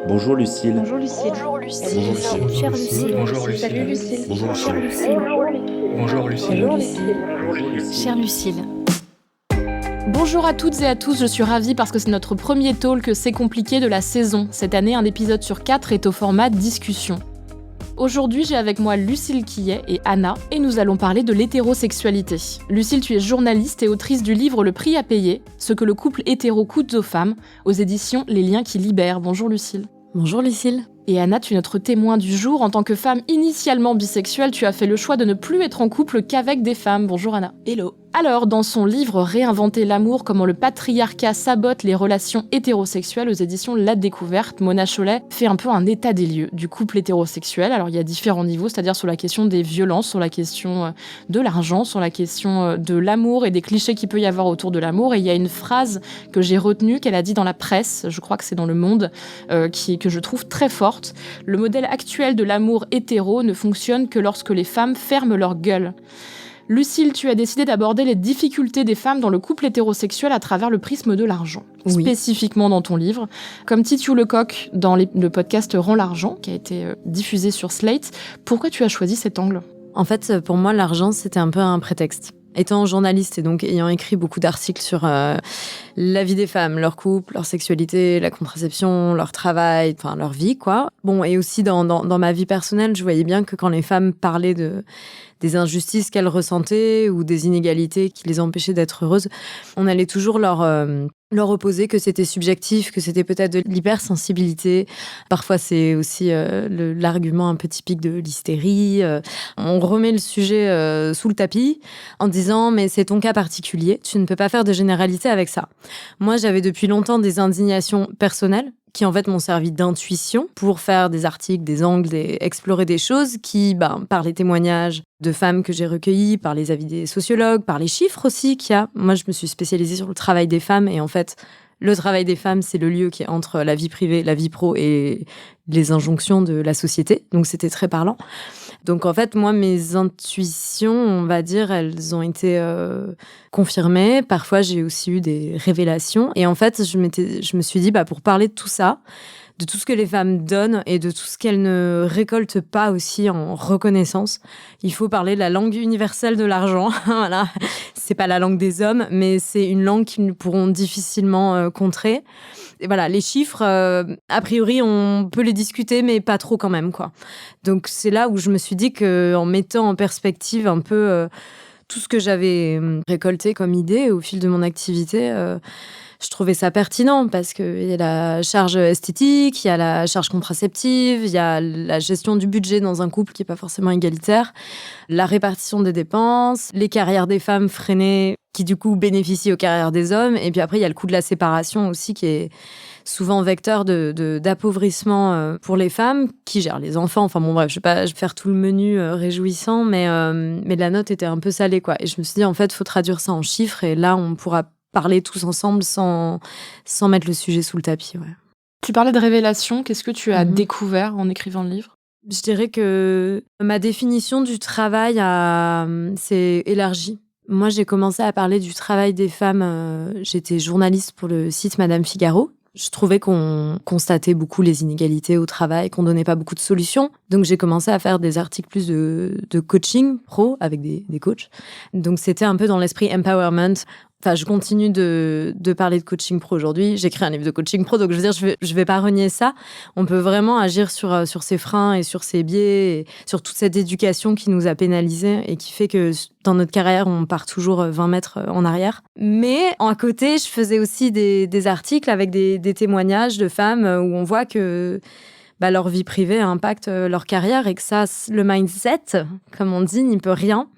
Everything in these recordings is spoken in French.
Bonjour Lucille. Bonjour Lucille. Bonjour Lucille. Bonjour Lucille. Chère Lucille. Bonjour Lucille. Salut Lucille. Bonjour Chère Lucille. Lucille. Bonjour Lucille. Bonjour Lucille. Bonjour Lucille. Chère Lucille. Bonjour à toutes et à tous, je suis ravie parce que c'est notre premier talk C'est compliqué de la saison. Cette année, un épisode sur 4 est au format discussion. Aujourd'hui, j'ai avec moi Lucille Quillet et Anna, et nous allons parler de l'hétérosexualité. Lucille, tu es journaliste et autrice du livre Le prix à payer, ce que le couple hétéro coûte aux femmes, aux éditions Les liens qui libèrent. Bonjour Lucille. Bonjour Lucille. Et Anna, tu es notre témoin du jour. En tant que femme initialement bisexuelle, tu as fait le choix de ne plus être en couple qu'avec des femmes. Bonjour Anna. Hello. Alors, dans son livre Réinventer l'amour, comment le patriarcat sabote les relations hétérosexuelles aux éditions La Découverte, Mona Chollet fait un peu un état des lieux du couple hétérosexuel. Alors, il y a différents niveaux, c'est-à-dire sur la question des violences, sur la question de l'argent, sur la question de l'amour et des clichés qu'il peut y avoir autour de l'amour. Et il y a une phrase que j'ai retenue, qu'elle a dit dans la presse, je crois que c'est dans Le Monde, que je trouve très forte. Le modèle actuel de l'amour hétéro ne fonctionne que lorsque les femmes ferment leur gueule. Lucille, tu as décidé d'aborder les difficultés des femmes dans le couple hétérosexuel à travers le prisme de l'argent, Oui. spécifiquement dans ton livre. Comme Titiou Lecoq dans le podcast Rends l'argent, qui a été diffusé sur Slate, pourquoi tu as choisi cet angle ? En fait, pour moi, l'argent, c'était un peu un prétexte. Étant journaliste et donc ayant écrit beaucoup d'articles sur la vie des femmes, leur couple, leur sexualité, la contraception, leur travail, enfin leur vie, quoi. Bon, et aussi dans ma vie personnelle, je voyais bien que quand les femmes parlaient des injustices qu'elles ressentaient ou des inégalités qui les empêchaient d'être heureuses, on allait toujours leur opposer que c'était subjectif, que c'était peut-être de l'hypersensibilité. Parfois, c'est aussi l'argument un peu typique de l'hystérie. On remet le sujet sous le tapis en disant « mais c'est ton cas particulier, tu ne peux pas faire de généralité avec ça ». Moi, j'avais depuis longtemps des indignations personnelles qui en fait m'ont servi d'intuition pour faire des articles, des angles, explorer des choses qui, par les témoignages de femmes que j'ai recueillis, par les avis des sociologues, par les chiffres aussi qu'il y a. Moi, je me suis spécialisée sur le travail des femmes et en fait, le travail des femmes, c'est le lieu qui est entre la vie privée, la vie pro et les injonctions de la société. Donc, c'était très parlant. Donc, en fait, moi, mes intuitions, on va dire, elles ont été confirmées. Parfois, j'ai aussi eu des révélations. Et en fait, je me suis dit, pour parler de tout ça, de tout ce que les femmes donnent et de tout ce qu'elles ne récoltent pas aussi en reconnaissance, il faut parler de la langue universelle de l'argent. Voilà. C'est pas la langue des hommes, mais c'est une langue qu'ils pourront difficilement contrer. Et voilà, les chiffres, a priori, on peut les discuter, mais pas trop quand même, quoi. Donc, c'est là où je me suis dit qu'en mettant en perspective un peu tout ce que j'avais récolté comme idée au fil de mon activité, je trouvais ça pertinent parce qu'il y a la charge esthétique, il y a la charge contraceptive, il y a la gestion du budget dans un couple qui n'est pas forcément égalitaire, la répartition des dépenses, les carrières des femmes freinées qui du coup bénéficient aux carrières des hommes. Et puis après, il y a le coût de la séparation aussi qui est souvent vecteur d'appauvrissement pour les femmes qui gèrent les enfants. Enfin bon, bref, je vais faire tout le menu réjouissant, mais la note était un peu salée, quoi. Et je me suis dit, en fait, il faut traduire ça en chiffres et là, on pourra parler tous ensemble sans mettre le sujet sous le tapis. Ouais. Tu parlais de révélation, qu'est-ce que tu as découvert en écrivant le livre ? Je dirais que ma définition du travail s'est élargie. Moi, j'ai commencé à parler du travail des femmes. J'étais journaliste pour le site Madame Figaro. Je trouvais qu'on constatait beaucoup les inégalités au travail, qu'on donnait pas beaucoup de solutions. Donc, j'ai commencé à faire des articles plus de coaching pro avec des coachs. Donc, c'était un peu dans l'esprit empowerment. Enfin, je continue de parler de coaching pro aujourd'hui. J'écris un livre de coaching pro, donc je veux dire, je vais pas renier ça. On peut vraiment agir sur ces freins et sur ces biais, et sur toute cette éducation qui nous a pénalisés et qui fait que dans notre carrière, on part toujours 20 mètres en arrière. Mais à côté, je faisais aussi des articles avec des témoignages de femmes où on voit que leur vie privée impacte leur carrière et que ça, le mindset, comme on dit, n'y peut rien.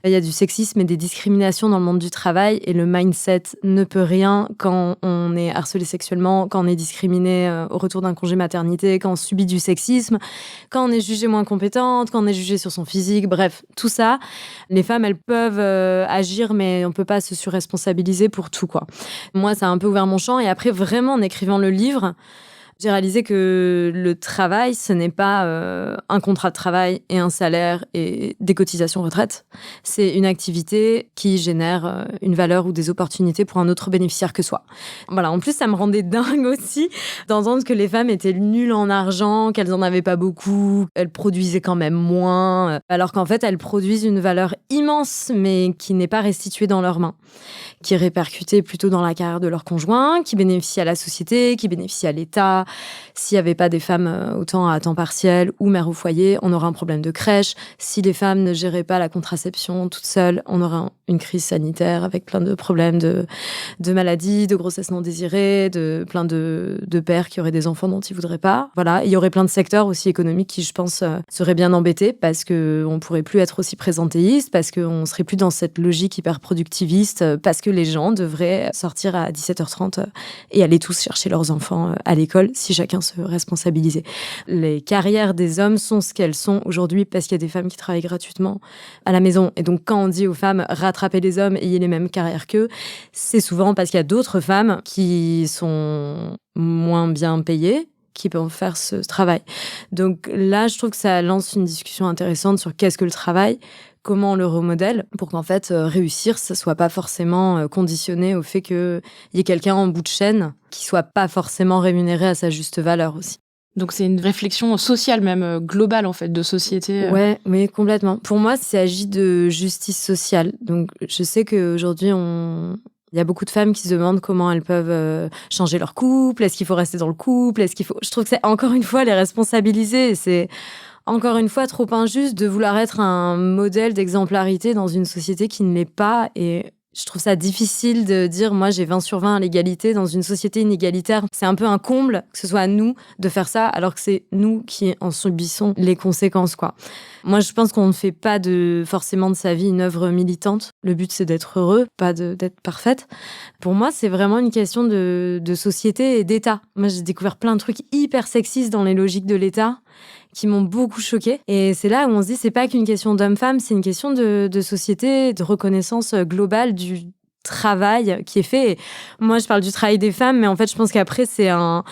Il y a du sexisme et des discriminations dans le monde du travail et le mindset ne peut rien quand on est harcelé sexuellement, quand on est discriminé au retour d'un congé maternité, quand on subit du sexisme, quand on est jugé moins compétente, quand on est jugé sur son physique, bref, tout ça. Les femmes, elles peuvent agir, mais on peut pas se surresponsabiliser pour tout, quoi. Moi, ça a un peu ouvert mon champ et après, vraiment, en écrivant le livre, J'ai réalisé que le travail, ce n'est pas un contrat de travail et un salaire et des cotisations retraite. C'est une activité qui génère une valeur ou des opportunités pour un autre bénéficiaire que soi. Voilà. En plus, ça me rendait dingue aussi d'entendre que les femmes étaient nulles en argent, qu'elles en avaient pas beaucoup, elles produisaient quand même moins, alors qu'en fait, elles produisent une valeur immense, mais qui n'est pas restituée dans leurs mains, qui est répercutée plutôt dans la carrière de leur conjoint, qui bénéficie à la société, qui bénéficie à l'État. S'il n'y avait pas des femmes autant à temps partiel ou mères au foyer, on aurait un problème de crèche. Si les femmes ne géraient pas la contraception toutes seules, on aurait une crise sanitaire avec plein de problèmes de maladies, de grossesse non désirée, de plein de pères qui auraient des enfants dont ils ne voudraient pas. Voilà. Il y aurait plein de secteurs aussi économiques qui, je pense, seraient bien embêtés parce qu'on ne pourrait plus être aussi présentéiste, parce qu'on ne serait plus dans cette logique hyper productiviste, parce que les gens devraient sortir à 17h30 et aller tous chercher leurs enfants à l'école si chacun se responsabilisait. Les carrières des hommes sont ce qu'elles sont aujourd'hui parce qu'il y a des femmes qui travaillent gratuitement à la maison. Et donc, quand on dit aux femmes « rattrapez les hommes, ayez les mêmes carrières qu'eux », c'est souvent parce qu'il y a d'autres femmes qui sont moins bien payées, qui peuvent faire ce travail. Donc là, je trouve que ça lance une discussion intéressante sur qu'est-ce que le travail, comment on le remodèle, pour qu'en fait, réussir, ça soit pas forcément conditionné au fait qu'il y ait quelqu'un en bout de chaîne qui soit pas forcément rémunéré à sa juste valeur aussi. Donc c'est une réflexion sociale même, globale en fait, de société. Ouais, mais complètement. Pour moi, il s'agit de justice sociale. Donc je sais qu'aujourd'hui, il y a beaucoup de femmes qui se demandent comment elles peuvent changer leur couple. Est-ce qu'il faut rester dans le couple? Je trouve que c'est encore une fois les responsabiliser. Et c'est encore une fois trop injuste de vouloir être un modèle d'exemplarité dans une société qui ne l'est pas. Et je trouve ça difficile de dire, moi j'ai 20 sur 20 à l'égalité dans une société inégalitaire. C'est un peu un comble que ce soit à nous de faire ça, alors que c'est nous qui en subissons les conséquences, quoi. Moi, je pense qu'on ne fait pas forcément de sa vie une œuvre militante. Le but, c'est d'être heureux, pas d'être parfaite. Pour moi, c'est vraiment une question de société et d'État. Moi, j'ai découvert plein de trucs hyper sexistes dans les logiques de l'État qui m'ont beaucoup choquée. Et c'est là où on se dit, c'est pas qu'une question d'homme-femme, c'est une question de société, de reconnaissance globale du travail qui est fait. Et moi, je parle du travail des femmes, mais en fait, je pense qu'après, ça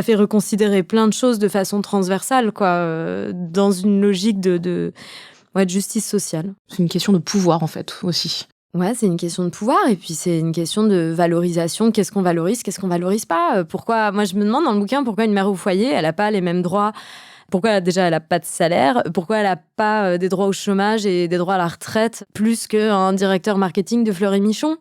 fait reconsidérer plein de choses de façon transversale, quoi, dans une logique de justice sociale. C'est une question de pouvoir, en fait, aussi. Ouais, c'est une question de pouvoir et puis c'est une question de valorisation. Qu'est-ce qu'on valorise pas? Pourquoi, moi, je me demande dans le bouquin pourquoi une mère au foyer, elle n'a pas les mêmes droits. Pourquoi déjà elle n'a pas de salaire? Pourquoi elle n'a pas des droits au chômage et des droits à la retraite plus qu'un directeur marketing de Fleury Michon?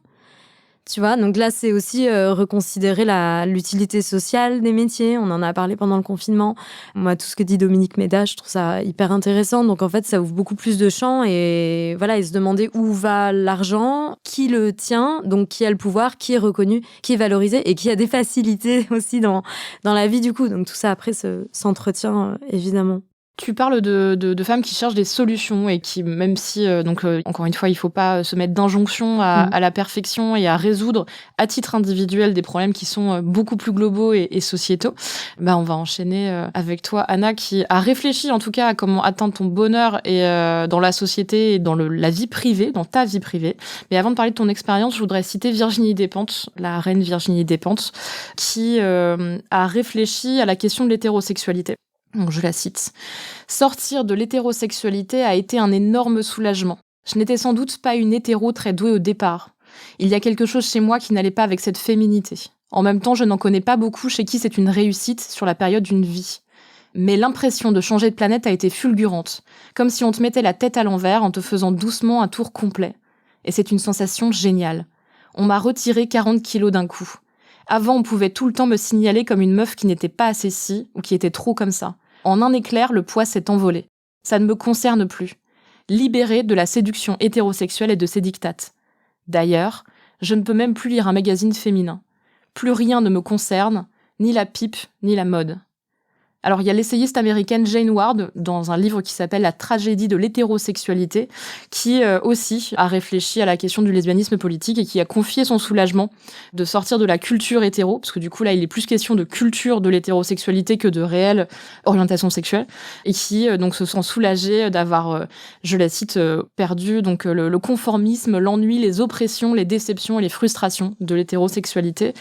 Tu vois, donc là, c'est aussi reconsidérer l'utilité sociale des métiers. On en a parlé pendant le confinement. Moi, tout ce que dit Dominique Méda, je trouve ça hyper intéressant. Donc, en fait, ça ouvre beaucoup plus de champs et voilà, et se demander où va l'argent, qui le tient, donc qui a le pouvoir, qui est reconnu, qui est valorisé et qui a des facilités aussi dans la vie du coup. Donc, tout ça, après, s'entretient évidemment. Tu parles de femmes qui cherchent des solutions et qui, même si, encore une fois, il ne faut pas se mettre d'injonction à la perfection et à résoudre à titre individuel des problèmes qui sont beaucoup plus globaux et sociétaux, on va enchaîner avec toi, Anna, qui a réfléchi en tout cas à comment atteindre ton bonheur et, dans la société et dans la vie privée, dans ta vie privée. Mais avant de parler de ton expérience, je voudrais citer Virginie Despentes, la reine Virginie Despentes, qui a réfléchi à la question de l'hétérosexualité. Donc, je la cite. « Sortir de l'hétérosexualité a été un énorme soulagement. Je n'étais sans doute pas une hétéro très douée au départ. Il y a quelque chose chez moi qui n'allait pas avec cette féminité. En même temps, je n'en connais pas beaucoup chez qui c'est une réussite sur la période d'une vie. Mais l'impression de changer de planète a été fulgurante, comme si on te mettait la tête à l'envers en te faisant doucement un tour complet. Et c'est une sensation géniale. On m'a retiré 40 kilos d'un coup. Avant, on pouvait tout le temps me signaler comme une meuf qui n'était pas assez ci ou qui était trop comme ça. En un éclair, le poids s'est envolé. Ça ne me concerne plus. Libérée de la séduction hétérosexuelle et de ses dictates. D'ailleurs, je ne peux même plus lire un magazine féminin. Plus rien ne me concerne, ni la pipe, ni la mode. » Alors, il y a l'essayiste américaine Jane Ward, dans un livre qui s'appelle « La tragédie de l'hétérosexualité », qui aussi a réfléchi à la question du lesbianisme politique et qui a confié son soulagement de sortir de la culture hétéro, parce que du coup, là, il est plus question de culture de l'hétérosexualité que de réelle orientation sexuelle, et qui donc se sent soulagée d'avoir, je la cite, perdu donc le conformisme, l'ennui, les oppressions, les déceptions et les frustrations de l'hétérosexualité.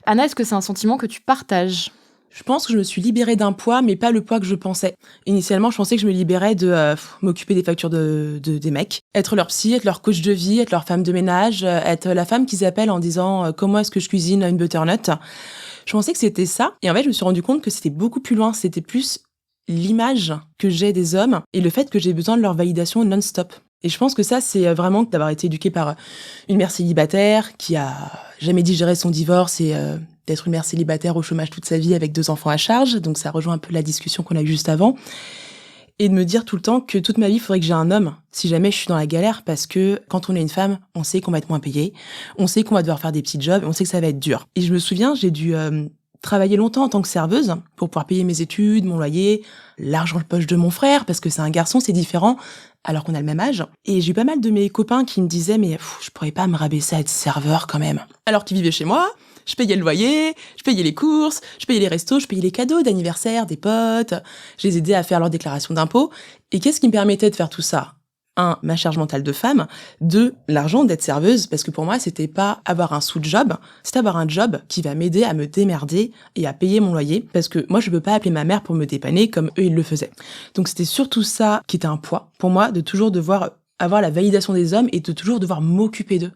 Anna, est-ce que c'est un sentiment que tu partages ? Je pense que je me suis libérée d'un poids, mais pas le poids que je pensais. Initialement, je pensais que je me libérais de m'occuper des factures des mecs, être leur psy, être leur coach de vie, être leur femme de ménage, être la femme qu'ils appellent en disant comment est-ce que je cuisine une butternut. Je pensais que c'était ça, et en fait, je me suis rendu compte que c'était beaucoup plus loin. C'était plus l'image que j'ai des hommes et le fait que j'ai besoin de leur validation non-stop. Et je pense que ça, c'est vraiment d'avoir été éduquée par une mère célibataire qui a jamais digéré son divorce et d'être une mère célibataire au chômage toute sa vie avec 2 enfants à charge. Donc ça rejoint un peu la discussion qu'on a eue juste avant. Et de me dire tout le temps que toute ma vie, il faudrait que j'ai un homme si jamais je suis dans la galère, parce que quand on est une femme, on sait qu'on va être moins payé, on sait qu'on va devoir faire des petits jobs, on sait que ça va être dur. Et je me souviens, j'ai dû travailler longtemps en tant que serveuse pour pouvoir payer mes études, mon loyer, l'argent de poche de mon frère, parce que c'est un garçon, c'est différent, alors qu'on a le même âge. Et j'ai eu pas mal de mes copains qui me disaient « mais je pourrais pas me rabaisser à être serveur quand même ». Alors qu'ils vivaient chez moi, je payais le loyer, je payais les courses, je payais les restos, je payais les cadeaux d'anniversaire des potes, je les aidais à faire leur déclaration d'impôts. Et qu'est-ce qui me permettait de faire tout ça ? 1, ma charge mentale de femme. 2, l'argent d'être serveuse, parce que pour moi, c'était pas avoir un sous-job, c'était avoir un job qui va m'aider à me démerder et à payer mon loyer, parce que moi, je peux pas appeler ma mère pour me dépanner comme eux, ils le faisaient. Donc c'était surtout ça qui était un poids pour moi, de toujours devoir avoir la validation des hommes et de toujours devoir m'occuper d'eux.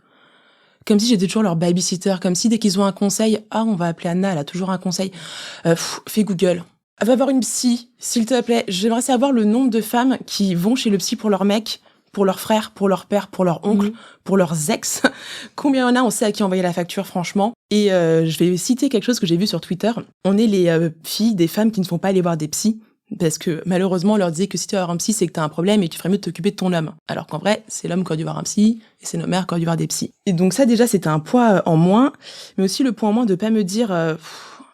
Comme si j'étais toujours leur babysitter, comme si dès qu'ils ont un conseil, on va appeler Anna, elle a toujours un conseil. Fais Google. Va voir une psy, s'il te plaît. J'aimerais savoir le nombre de femmes qui vont chez le psy pour leur mec, pour leur frère, pour leur père, pour leur oncle, pour leurs ex. Combien il y en a, on sait à qui envoyer la facture, franchement. Et je vais citer quelque chose que j'ai vu sur Twitter. On est les filles des femmes qui ne font pas aller voir des psys. Parce que malheureusement, on leur disait que si tu vas voir un psy, c'est que t'as un problème et tu ferais mieux de t'occuper de ton homme. Alors qu'en vrai, c'est l'homme qui aurait dû voir un psy et c'est nos mères qui auraient dû voir des psys. Et donc ça, déjà, c'était un poids en moins. Mais aussi le poids en moins de pas me dire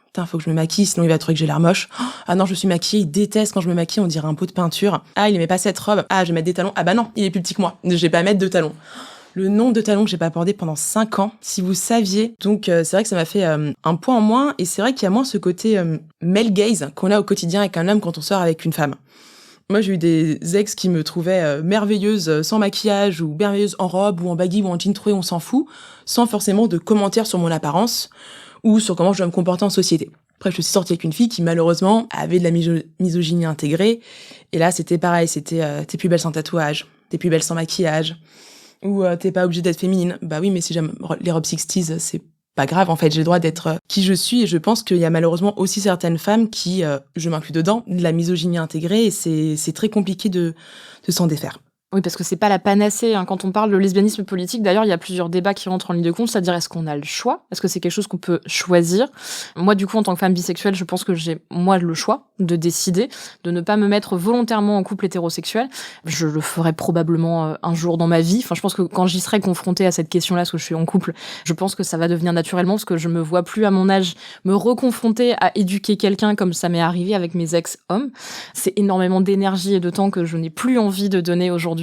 putain, faut que je me maquille, sinon il va trouver que j'ai l'air moche. Ah non, je suis maquillée, il déteste quand je me maquille, on dirait un pot de peinture. Ah, il aimait pas cette robe. Ah, je vais mettre des talons. Ah bah non, il est plus petit que moi. Je vais pas mettre de talons. Le nombre de talons que j'ai pas porté pendant 5 ans, si vous saviez. Donc c'est vrai que ça m'a fait un poids en moins, et c'est vrai qu'il y a moins ce côté male gaze qu'on a au quotidien avec un homme quand on sort avec une femme. Moi, j'ai eu des ex qui me trouvaient merveilleuse sans maquillage, ou merveilleuse en robe, ou en baggy, ou en jean troué, on s'en fout, sans forcément de commentaires sur mon apparence, ou sur comment je dois me comporter en société. Après, je suis sortie avec une fille qui, malheureusement, avait de la misogynie intégrée, et là, c'était pareil, c'était t'es plus belle sans tatouage, t'es plus belle sans maquillage, ou t'es pas obligée d'être féminine. Bah oui, mais si j'aime les robes 60s, c'est pas grave, en fait, j'ai le droit d'être qui je suis, et je pense qu'il y a malheureusement aussi certaines femmes qui, je m'inclus dedans, de la misogynie intégrée, et c'est très compliqué de s'en défaire. Oui, parce que c'est pas la panacée. Quand on parle de lesbianisme politique, d'ailleurs, il y a plusieurs débats qui rentrent en ligne de compte, c'est-à-dire est-ce qu'on a le choix ? Est-ce que c'est quelque chose qu'on peut choisir ? Moi, du coup, en tant que femme bisexuelle, je pense que j'ai, moi, le choix de décider de ne pas me mettre volontairement en couple hétérosexuel. Je le ferai probablement un jour dans ma vie. Enfin, je pense que quand j'y serai confrontée à cette question-là, parce que je suis en couple, je pense que ça va devenir naturellement, parce que je me vois plus à mon âge me reconfronter à éduquer quelqu'un comme ça m'est arrivé avec mes ex-hommes. C'est énormément d'énergie et de temps que je n'ai plus envie de donner aujourd'hui.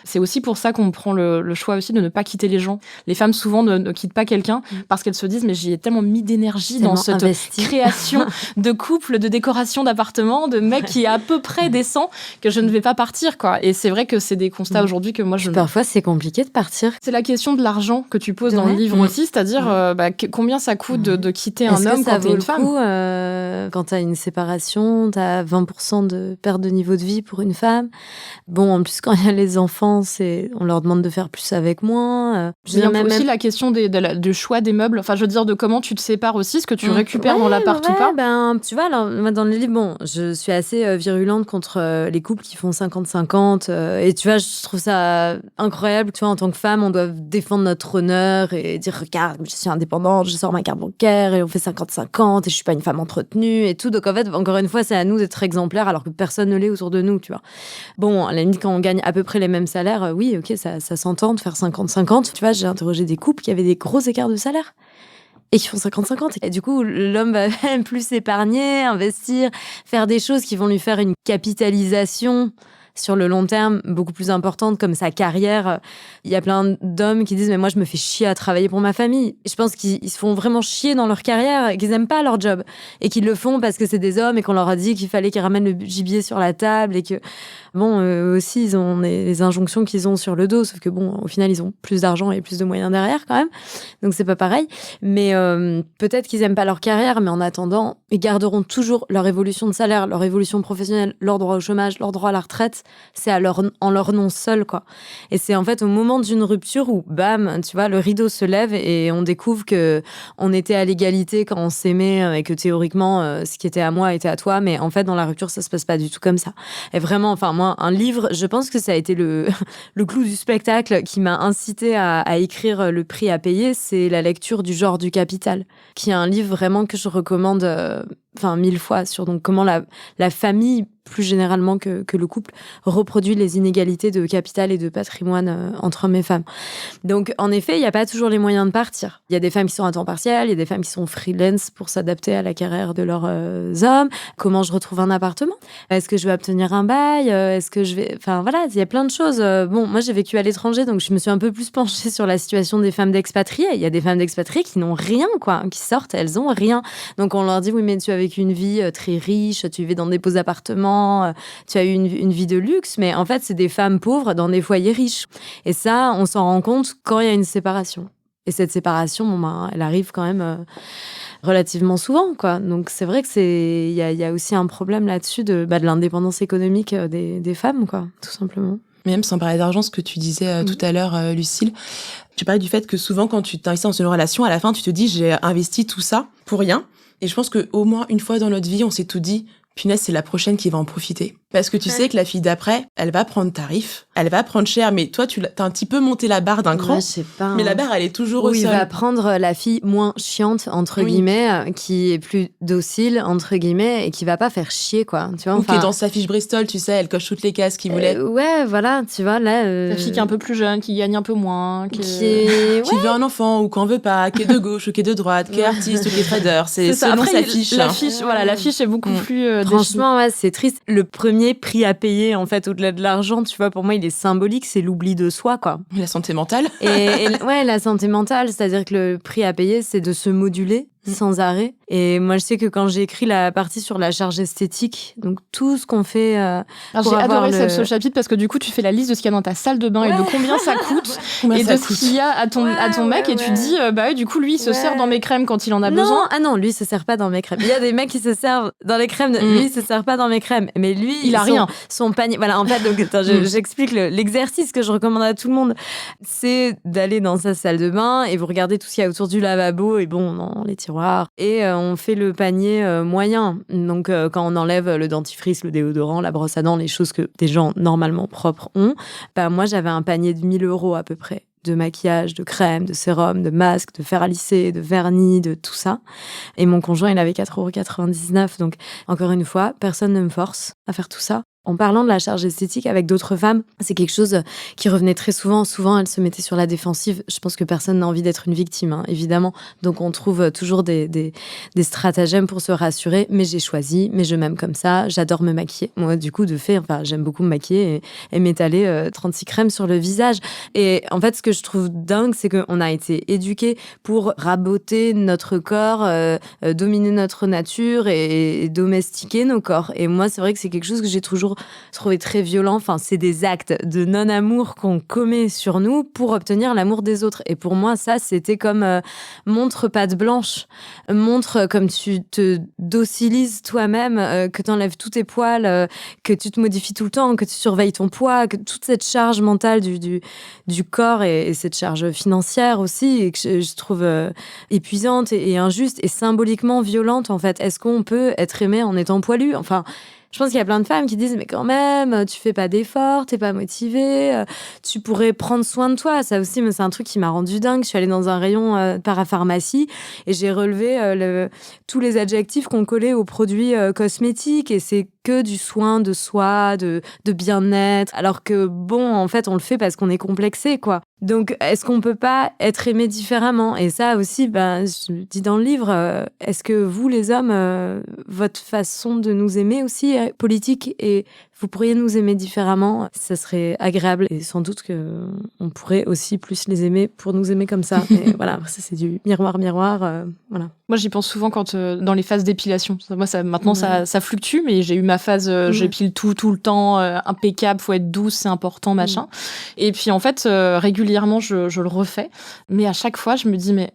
C'est aussi pour ça qu'on prend le choix aussi de ne pas quitter les gens. Les femmes souvent ne quittent pas quelqu'un parce qu'elles se disent mais j'y ai tellement mis d'énergie dans cette création de couple, de décoration d'appartement, de mec qui est à peu près décent, que je ne vais pas partir, quoi. Et c'est vrai que c'est des constats aujourd'hui que moi Parfois c'est compliqué de partir. C'est la question de l'argent que tu poses dans le livre aussi, c'est-à-dire combien ça coûte de quitter un homme quand t'es une femme. Quand t'as une séparation, t'as 20% de perte de niveau de vie pour une femme. Bon, en plus quand il y a les enfants, on leur demande de faire plus avec moins. Il y a aussi la question du choix des meubles. Enfin, je veux dire, de comment tu te sépares aussi, ce que tu récupères dans l'appart ou pas. Tu vois, alors, moi, dans le livre, bon, je suis assez virulente contre les couples qui font 50-50. Et tu vois, je trouve ça incroyable. Tu vois, en tant que femme, on doit défendre notre honneur et dire, regarde, je suis indépendante, je sors ma carte bancaire et on fait 50-50 et je suis pas une femme entretenue et tout. Donc, en fait, encore une fois, c'est à nous d'être exemplaires alors que personne ne l'est autour de nous, tu vois. Bon, à la limite, quand on gagne à peu près les mêmes salaires, oui, ok, ça s'entend de faire 50-50. Tu vois, j'ai interrogé des couples qui avaient des gros écarts de salaire et qui font 50-50. Et du coup, l'homme va même plus s'épargner, investir, faire des choses qui vont lui faire une capitalisation sur le long terme beaucoup plus importante, comme sa carrière. Il y a plein d'hommes qui disent mais moi je me fais chier à travailler pour ma famille. Je pense qu'ils se font vraiment chier dans leur carrière et qu'ils aiment pas leur job et qu'ils le font parce que c'est des hommes et qu'on leur a dit qu'il fallait qu'ils ramènent le gibier sur la table et que bon, eux aussi ils ont les injonctions qu'ils ont sur le dos, sauf que bon, au final ils ont plus d'argent et plus de moyens derrière quand même, donc c'est pas pareil. Mais peut-être qu'ils aiment pas leur carrière, mais en attendant ils garderont toujours leur évolution de salaire, leur évolution professionnelle, leur droit au chômage, leur droit à la retraite. C'est en leur nom seul, quoi. Et c'est en fait au moment d'une rupture où, bam, tu vois, le rideau se lève et on découvre que on était à l'égalité quand on s'aimait et que théoriquement, ce qui était à moi était à toi. Mais en fait, dans la rupture, ça se passe pas du tout comme ça. Et vraiment, enfin, moi, un livre, je pense que ça a été le clou du spectacle qui m'a incité à écrire Le prix à payer. C'est la lecture du Genre du Capital, qui est un livre vraiment que je recommande 1000 fois sur donc comment la famille, plus généralement que le couple, reproduit les inégalités de capital et de patrimoine entre hommes et femmes. Donc, en effet, il n'y a pas toujours les moyens de partir. Il y a des femmes qui sont à temps partiel, il y a des femmes qui sont freelance pour s'adapter à la carrière de leurs hommes. Comment je retrouve un appartement ? Est-ce que je vais obtenir un bail ? Est-ce que je vais... Enfin, voilà, il y a plein de choses. Bon, moi, j'ai vécu à l'étranger, donc je me suis un peu plus penchée sur la situation des femmes d'expatriés. Il y a des femmes d'expatriés qui n'ont rien, quoi, qui sortent, elles ont rien. Donc, on leur dit, oui, mais tu as vécu une vie très riche, tu vivais dans des beaux appartements, tu as eu une vie de luxe, mais en fait, c'est des femmes pauvres dans des foyers riches. Et ça, on s'en rend compte quand il y a une séparation. Et cette séparation, elle arrive quand même relativement souvent, quoi. Donc, c'est vrai que il y a aussi un problème là-dessus de l'indépendance économique des femmes, quoi, tout simplement. Mais même sans parler d'argent, ce que tu disais tout à l'heure, Lucille, tu parlais du fait que souvent, quand tu t'investis dans une relation, à la fin, tu te dis, j'ai investi tout ça pour rien. Et je pense qu'au moins une fois dans notre vie, on s'est tout dit, punaise, c'est la prochaine qui va en profiter. Parce que tu sais que la fille d'après, elle va prendre tarif, elle va prendre cher, mais toi, t'as un petit peu monté la barre d'un cran. Ouais, je sais pas. Mais la barre, elle est toujours au sol. Il va prendre la fille moins chiante, entre guillemets, qui est plus docile, entre guillemets, et qui va pas faire chier, quoi. Tu vois, ou qui est dans sa fiche Bristol, tu sais, elle coche toutes les cases qu'il voulait. Ouais, voilà, tu vois, là... La fille qui est un peu plus jeune, qui gagne un peu moins, qui veut un enfant, ou qu'on veut pas, qui est de gauche, ou qui est de droite, qui est artiste, ou qui est trader. C'est selon après, sa fiche. La fiche est beaucoup plus... Franchement, ouais, c'est triste. Le premier prix à payer, en fait, au-delà de l'argent, tu vois, pour moi, il est symbolique, c'est l'oubli de soi, quoi. La santé mentale. et ouais, la santé mentale, c'est-à-dire que le prix à payer, c'est de se moduler sans arrêt. Et moi, je sais que quand j'ai écrit la partie sur la charge esthétique, donc tout ce qu'on fait j'ai adoré ce chapitre parce que du coup, tu fais la liste de ce qu'il y a dans ta salle de bain et de combien ça coûte et de ce qu'il y a à ton mec et tu dis, du coup, lui, il se sert dans mes crèmes quand il en a besoin. Ah non, lui, il se sert pas dans mes crèmes. Il y a des mecs qui se servent dans les crèmes, lui, il se sert pas dans mes crèmes. Mais lui, il a rien. Son panier. Voilà, en fait, donc, attends, j'explique l'exercice que je recommande à tout le monde. C'est d'aller dans sa salle de bain et vous regardez tout ce qu'il y a autour du lavabo et bon, dans les tiroirs. Et on fait le panier moyen. Donc, quand on enlève le dentifrice, le déodorant, la brosse à dents, les choses que des gens normalement propres ont, moi, j'avais un panier de 1 000 € à peu près. De maquillage, de crème, de sérum, de masque, de fer à lisser, de vernis, de tout ça. Et mon conjoint, il avait 4,99 €. Donc, encore une fois, personne ne me force à faire tout ça. En parlant de la charge esthétique avec d'autres femmes, c'est quelque chose qui revenait très souvent. Souvent, elles se mettaient sur la défensive. Je pense que personne n'a envie d'être une victime, évidemment. Donc, on trouve toujours des stratagèmes pour se rassurer. Mais j'ai choisi, mais je m'aime comme ça. J'adore me maquiller. Moi, du coup, j'aime beaucoup me maquiller et m'étaler 36 crèmes sur le visage. Et en fait, ce que je trouve dingue, c'est qu'on a été éduqués pour raboter notre corps, dominer notre nature et domestiquer nos corps. Et moi, c'est vrai que c'est quelque chose que j'ai toujours trouvé très violent. Enfin, c'est des actes de non-amour qu'on commet sur nous pour obtenir l'amour des autres. Et pour moi, ça, c'était comme montre patte blanche, montre comme tu te docilises toi-même, que tu enlèves tous tes poils, que tu te modifies tout le temps, que tu surveilles ton poids, que toute cette charge mentale du corps et cette charge financière aussi, et que je trouve épuisante et injuste et symboliquement violente, en fait. Est-ce qu'on peut être aimé en étant poilu ? Enfin, je pense qu'il y a plein de femmes qui disent mais quand même, tu fais pas d'efforts, t'es pas motivée, tu pourrais prendre soin de toi. Ça aussi, c'est un truc qui m'a rendu dingue. Je suis allée dans un rayon parapharmacie et j'ai relevé tous les adjectifs qu'on collait aux produits cosmétiques et c'est que du soin de soi, de bien-être. Alors que bon, en fait, on le fait parce qu'on est complexé, quoi. Donc, est-ce qu'on peut pas être aimé différemment ? Et ça aussi, je dis dans le livre, est-ce que vous, les hommes, votre façon de nous aimer aussi, politique et vous pourriez nous aimer différemment, ça serait agréable. Et sans doute qu'on pourrait aussi plus les aimer pour nous aimer comme ça. Mais voilà, ça c'est du miroir, voilà. Moi, j'y pense souvent quand dans les phases d'épilation. Moi, maintenant, ça fluctue, mais j'ai eu ma phase, j'épile tout le temps, impeccable, faut être douce, c'est important, machin. Et puis, en fait, régulièrement, je le refais. Mais à chaque fois, je me dis, mais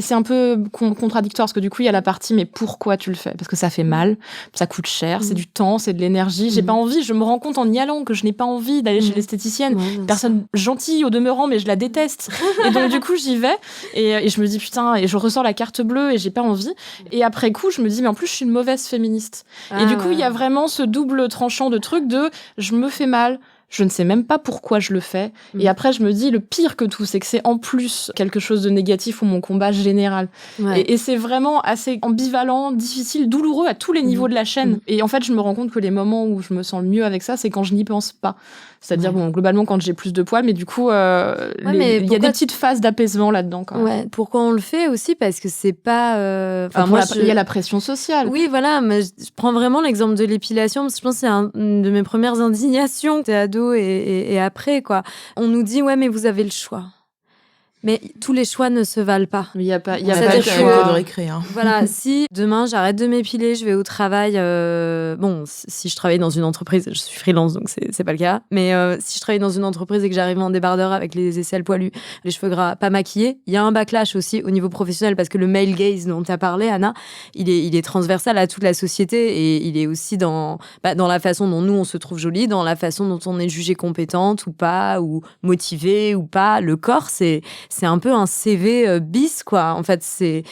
c'est un peu contradictoire, parce que du coup, il y a la partie, mais pourquoi tu le fais ? Parce que ça fait mal, ça coûte cher, c'est du temps, c'est de l'énergie. J'ai pas envie, je me rends compte en y allant que je n'ai pas envie d'aller chez l'esthéticienne. Personne gentille au demeurant, mais je la déteste. Et donc, du coup, j'y vais, et je me dis, putain, et je ressors la carte bleue, et j'ai pas envie. Et après coup, je me dis, mais en plus, je suis une mauvaise féministe. Et du coup, il y a vraiment ce double tranchant de truc de, je me fais mal, je ne sais même pas pourquoi je le fais. Et après, je me dis, le pire que tout, c'est que c'est en plus quelque chose de négatif ou mon combat général. Ouais. Et c'est vraiment assez ambivalent, difficile, douloureux à tous les niveaux de la chaîne. Et en fait, je me rends compte que les moments où je me sens le mieux avec ça, c'est quand je n'y pense pas. C'est-à-dire, bon, globalement, quand j'ai plus de poils, mais du coup, il y a des petites phases d'apaisement là-dedans. Ouais, pourquoi on le fait aussi ? Parce que c'est pas... il y a la pression sociale. Oui, voilà, mais je prends vraiment l'exemple de l'épilation, parce que je pense que c'est une de mes premières indignations. T'es ado et après, quoi. On nous dit, ouais, mais vous avez le choix. Mais tous les choix ne se valent pas. Il y a pas de choix de récré. Voilà, si demain j'arrête de m'épiler, je vais au travail. Bon, si je travaille dans une entreprise, je suis freelance, donc c'est pas le cas. Mais si je travaille dans une entreprise et que j'arrive en débardeur avec les aisselles poilues, les cheveux gras, pas maquillés, il y a un backlash aussi au niveau professionnel, parce que le male gaze dont tu as parlé, Anna, il est transversal à toute la société, et il est aussi dans la façon dont nous on se trouve jolie, dans la façon dont on est jugé compétente ou pas, ou motivée ou pas. Le corps, c'est un peu un CV bis, quoi. En fait, c'est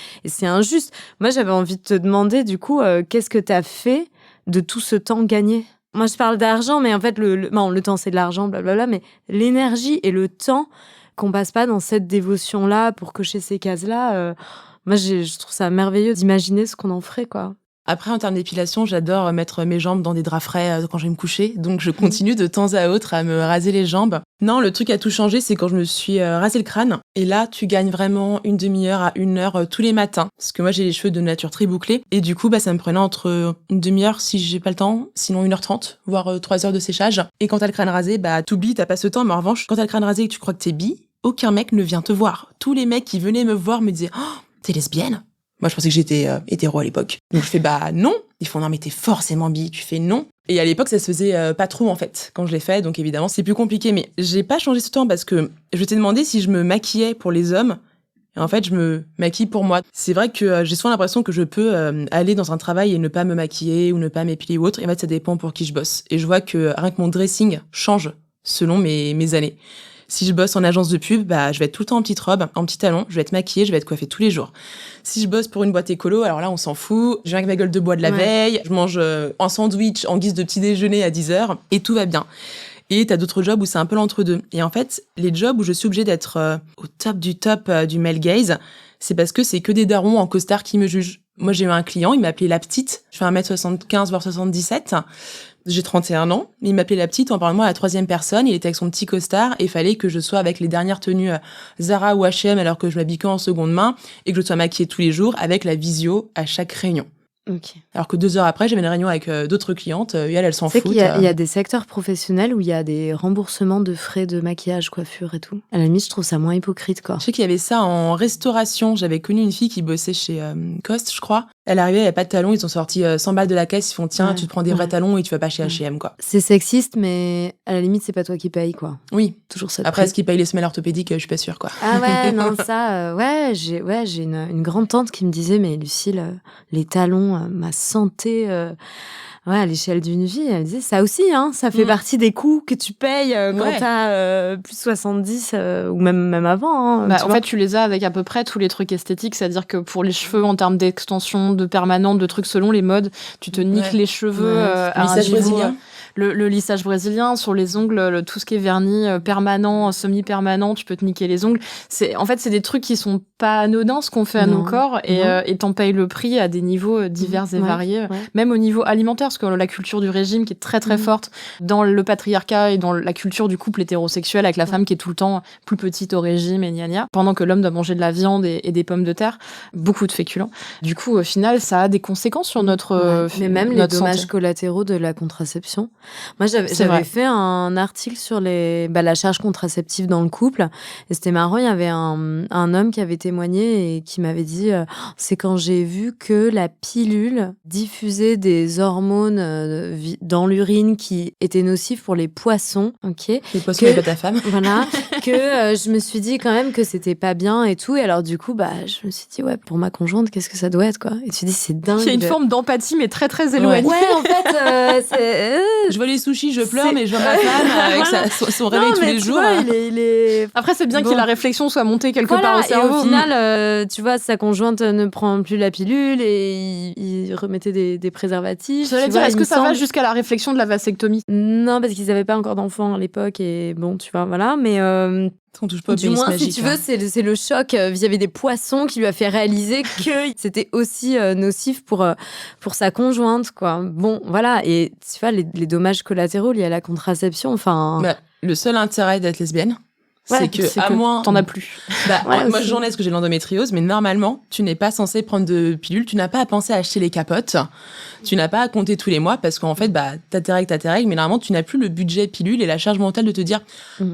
injuste. Moi, j'avais envie de te demander, du coup, qu'est-ce que tu as fait de tout ce temps gagné ? Moi, je parle d'argent, mais en fait, le temps, c'est de l'argent, blablabla, mais l'énergie et le temps qu'on passe pas dans cette dévotion-là pour cocher ces cases-là, moi, je trouve ça merveilleux d'imaginer ce qu'on en ferait, quoi. Après, en termes d'épilation, j'adore mettre mes jambes dans des draps frais quand je vais me coucher. Donc, je continue de temps à autre à me raser les jambes. Non, le truc qui a tout changé, c'est quand je me suis rasé le crâne. Et là, tu gagnes vraiment une demi-heure à 1 heure tous les matins. Parce que moi, j'ai les cheveux de nature très bouclés. Et du coup, ça me prenait entre une demi-heure si j'ai pas le temps, sinon 1h30, voire 3 heures de séchage. Et quand t'as le crâne rasé, t'oublies, t'as pas ce temps. Mais en revanche, quand t'as le crâne rasé et que tu crois que t'es bi, aucun mec ne vient te voir. Tous les mecs qui venaient me voir me disaient « Oh, t'es lesbienne ?» Moi, je pensais que j'étais hétéro à l'époque. Donc, je fais non. Ils font non, mais t'es forcément bi. Tu fais non. Et à l'époque, ça se faisait pas trop, en fait, quand je l'ai fait. Donc, évidemment, c'est plus compliqué. Mais j'ai pas changé ce temps parce que je t'ai demandé si je me maquillais pour les hommes. Et en fait, je me maquille pour moi. C'est vrai que j'ai souvent l'impression que je peux aller dans un travail et ne pas me maquiller ou ne pas m'épiler ou autre. Et en fait, ça dépend pour qui je bosse. Et je vois que rien que mon dressing change selon mes années. Si je bosse en agence de pub, je vais être tout le temps en petite robe, en petit talon, je vais être maquillée, je vais être coiffée tous les jours. Si je bosse pour une boîte écolo, alors là, on s'en fout. Je viens avec ma gueule de bois de la veille, je mange un sandwich en guise de petit déjeuner à 10h et tout va bien. Et t'as d'autres jobs où c'est un peu l'entre-deux. Et en fait, les jobs où je suis obligée d'être au top du male gaze, c'est parce que c'est que des darons en costard qui me jugent. Moi, j'ai eu un client, il m'appelait la petite. Je fais 1m75 voire 77. J'ai 31 ans, il m'appelait la petite en parlant de moi à la troisième personne, il était avec son petit costard et il fallait que je sois avec les dernières tenues Zara ou H&M alors que je m'habille qu'en seconde main et que je sois maquillée tous les jours avec la visio à chaque réunion. Okay. Alors que 2 heures après, j'avais une réunion avec d'autres clientes et elles s'en foutent. C'est qu'il y a des secteurs professionnels où il y a des remboursements de frais de maquillage, coiffure et tout. À la limite, je trouve ça moins hypocrite, quoi. Je sais qu'il y avait ça en restauration. J'avais connu une fille qui bossait chez Cost, je crois. Elle arrivait, elle avait pas de talons, ils ont sorti 100 balles de la caisse, ils font tiens, tu te prends des vrais talons et tu vas pas chez H&M, quoi. C'est sexiste, mais à la limite, c'est pas toi qui paye, quoi. Oui. Toujours ça. Après, est-ce qu'ils payent les semelles orthopédiques, je suis pas sûre, quoi. Ah ouais, non, ça, j'ai une grande tante qui me disait, mais Lucille, les talons, ma santé, à l'échelle d'une vie, elle disait ça aussi, ça fait partie des coûts que tu payes quand t'as plus de 70 ou même avant. En fait, tu les as avec à peu près tous les trucs esthétiques, c'est-à-dire que pour les cheveux, en termes d'extension, de permanente, de trucs selon les modes, tu te niques les cheveux à un niveau... Le lissage brésilien, sur les ongles, tout ce qui est vernis permanent, semi-permanent, tu peux te niquer les ongles. C'est des trucs qui sont pas anodins, ce qu'on fait à nos corps, et t'en payes le prix à des niveaux divers et variés. Ouais. Même au niveau alimentaire, parce que la culture du régime qui est très très forte dans le patriarcat et dans la culture du couple hétérosexuel avec la femme qui est tout le temps plus petite au régime et gna, pendant que l'homme doit manger de la viande et des pommes de terre, beaucoup de féculents. Du coup, au final, ça a des conséquences sur notre mais même notre les dommages santé. collatéraux de la contraception. Moi, C'est j'avais vrai. fait un article sur la charge contraceptive dans le couple. Et c'était marrant, il y avait un homme qui avait témoigné et qui m'avait dit c'est quand j'ai vu que la pilule diffusait des hormones dans l'urine qui étaient nocives pour les poissons. Ok. Les poissons, mais pas ta femme. Voilà, que je me suis dit quand même que c'était pas bien et tout. Et alors, du coup, je me suis dit, ouais, pour ma conjointe, qu'est-ce que ça doit être, quoi. Et tu te dis, c'est dingue. Il y a une forme d'empathie, mais très très éloignée. Ouais, en fait, c'est. Je vois les sushis, je pleure, C'est- mais je vois ma femme avec son réveil Non, tous mais les tu jours. vois, il est. Après, c'est bien Bon. que la réflexion soit montée quelque Voilà, part au et cerveau. au final, tu vois, sa conjointe ne prend plus la pilule et il remettait des préservatifs. J'allais tu dire, vois, est-ce il que me ça va semble. jusqu'à la réflexion de la vasectomie? Non, parce qu'ils n'avaient pas encore d'enfants à l'époque et bon, tu vois, voilà. Mais On touche pas au du pénis moins, magique. si tu veux, c'est le choc vis-à-vis des poissons qui lui a fait réaliser que c'était aussi nocif pour sa conjointe, quoi. Bon, voilà. Et tu vois, les dommages collatéraux liés à la contraception, enfin. Bah, le seul intérêt d'être lesbienne, c'est que, à moins. T'en as plus. Ouais, Moi, aussi. j'en ai parce que j'ai l'endométriose, mais normalement, tu n'es pas censé prendre de pilules, tu n'as pas à penser à acheter les capotes, tu n'as pas à compter tous les mois parce qu'en fait, t'as tes règles, mais normalement, tu n'as plus le budget pilule et la charge mentale de te dire